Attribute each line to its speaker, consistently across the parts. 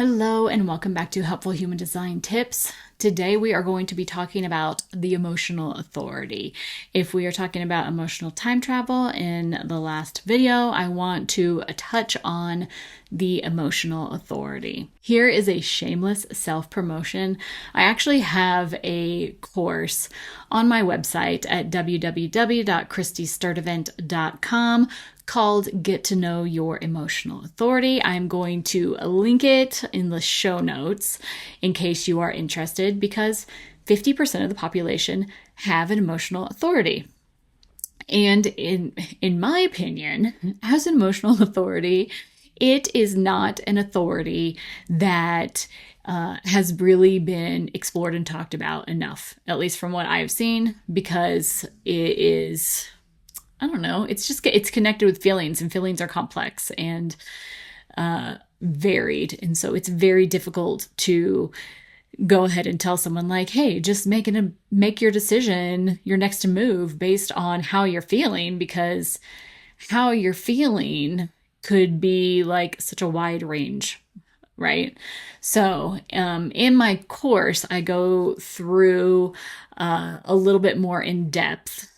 Speaker 1: Hello and welcome back to Helpful Human Design Tips. Today we are going to be talking about the emotional authority. If we are talking about emotional time travel in the last video, I want to touch on the emotional authority. Here is a shameless self-promotion. I actually have a course on my website at www.christysturtevant.com called Get to Know Your Emotional Authority. I'm going to link it in the show notes in case you are interested, because 50% of the population have an emotional authority. And in my opinion, as an emotional authority, it is not an authority that has really been explored and talked about enough, at least from what I've seen, because it is, I don't know, it's connected with feelings, and feelings are complex and varied. And so it's very difficult to go ahead and tell someone like, hey, just make your decision, your next move based on how you're feeling, because how you're feeling could be like such a wide range, right? So in my course, I go through a little bit more in depth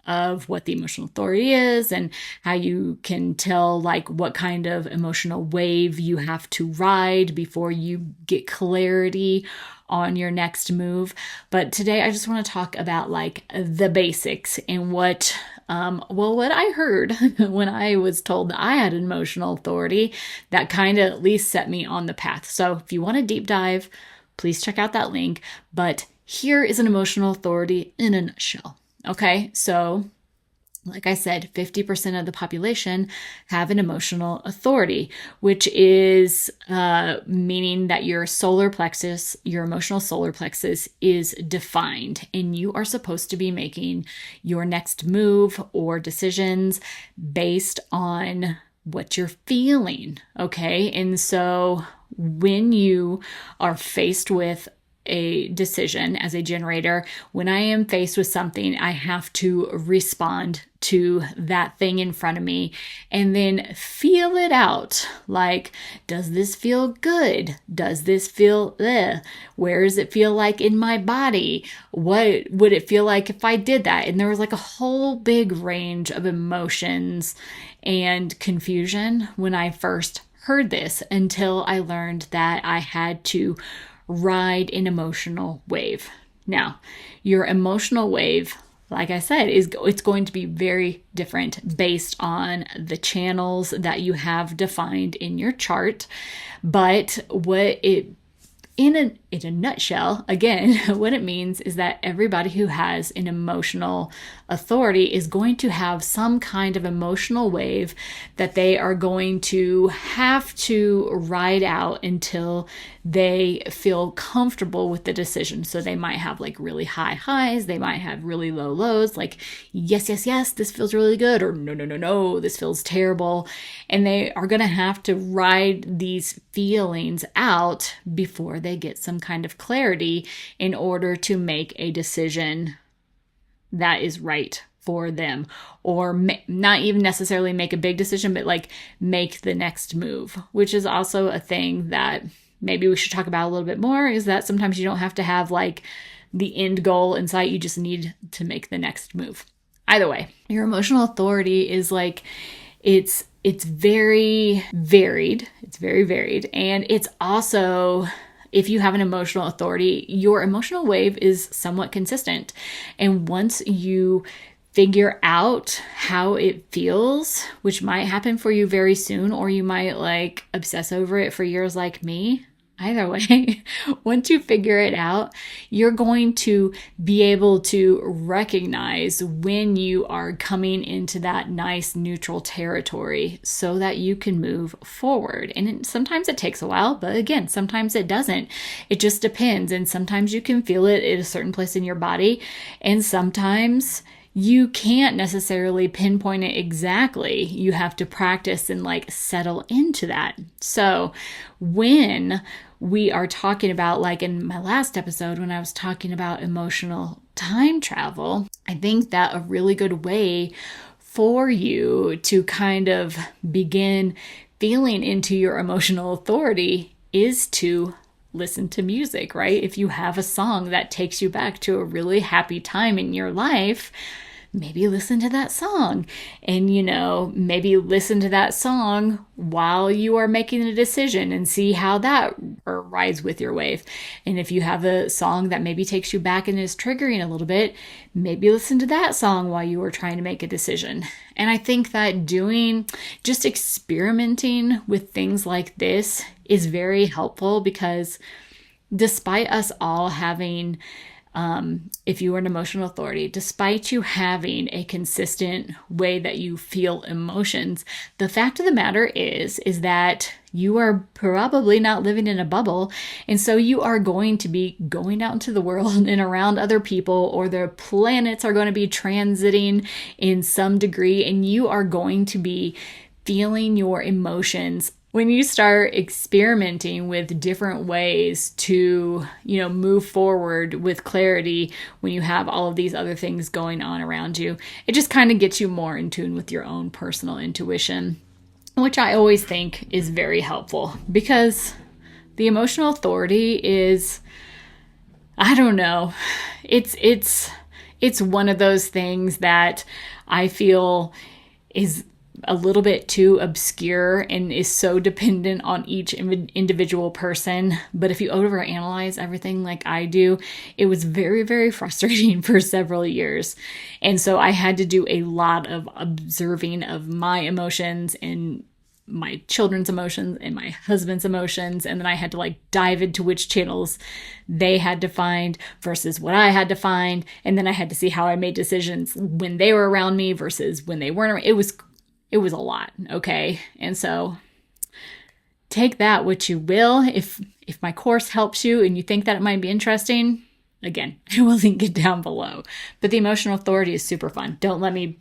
Speaker 1: of what the emotional authority is and how you can tell like what kind of emotional wave you have to ride before you get clarity on your next move. But today I just want to talk about like the basics and what I heard when I was told that I had an emotional authority that kind of at least set me on the path. So if you want a deep dive, please check out that link. But here is an emotional authority in a nutshell. Okay, so like I said, 50% of the population have an emotional authority, which is meaning that your emotional solar plexus is defined, and you are supposed to be making your next move or decisions based on what you're feeling. Okay, and so when you are faced with a decision as a generator, when I am faced with something, I have to respond to that thing in front of me and then feel it out. Like, does this feel good? Does this feel, where does it feel like in my body? What would it feel like if I did that? And there was like a whole big range of emotions and confusion when I first heard this, until I learned that I had to ride an emotional wave. Now, your emotional wave, like I said, it's going to be very different based on the channels that you have defined in your chart. But in a nutshell, again, what it means is that everybody who has an emotional authority is going to have some kind of emotional wave that they are going to have to ride out until they feel comfortable with the decision. So they might have like really high highs, they might have really low lows, like yes, this feels really good, or no, this feels terrible. And they are going to have to ride these feelings out before they get some kind of clarity in order to make a decision that is right for them, or not even necessarily make a big decision, but like make the next move, which is also a thing that maybe we should talk about a little bit more, is that sometimes you don't have to have like the end goal in sight. You just need to make the next move. Either way, your emotional authority is like, it's very varied. It's very varied. And it's also, if you have an emotional authority, your emotional wave is somewhat consistent. And once you figure out how it feels, which might happen for you very soon, or you might like obsess over it for years like me. Either way, once you figure it out, you're going to be able to recognize when you are coming into that nice neutral territory so that you can move forward. And sometimes it takes a while, but again, sometimes it doesn't. It just depends. And sometimes you can feel it at a certain place in your body, and sometimes you can't necessarily pinpoint it exactly. You have to practice and like settle into that. So when we are talking about, like in my last episode, when I was talking about emotional time travel, I think that a really good way for you to kind of begin feeling into your emotional authority is to listen to music, right? If you have a song that takes you back to a really happy time in your life, maybe listen to that song. And, maybe listen to that song while you are making a decision and see how that rides with your wave. And if you have a song that maybe takes you back and is triggering a little bit, maybe listen to that song while you are trying to make a decision. And I think that just experimenting with things like this is very helpful, because despite us all having, if you are an emotional authority, despite you having a consistent way that you feel emotions, the fact of the matter is that you are probably not living in a bubble. And so you are going to be going out into the world and around other people, or the planets are going to be transiting in some degree, and you are going to be feeling your emotions. When you start experimenting with different ways to, move forward with clarity, when you have all of these other things going on around you, it just kind of gets you more in tune with your own personal intuition, which I always think is very helpful, because the emotional authority is, I don't know, it's one of those things that I feel is a little bit too obscure and is so dependent on each individual person. But if you overanalyze everything like I do, it was very, very frustrating for several years. And so I had to do a lot of observing of my emotions and my children's emotions and my husband's emotions. And then I had to dive into which channels they had to find versus what I had to find. And then I had to see how I made decisions when they were around me versus when they weren't around. It was a lot, okay? And so take that what you will. If my course helps you and you think that it might be interesting, again, I will link it down below. But the emotional authority is super fun. Don't let me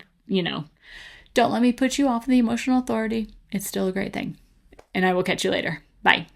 Speaker 1: put you off the emotional authority. It's still a great thing. And I will catch you later. Bye.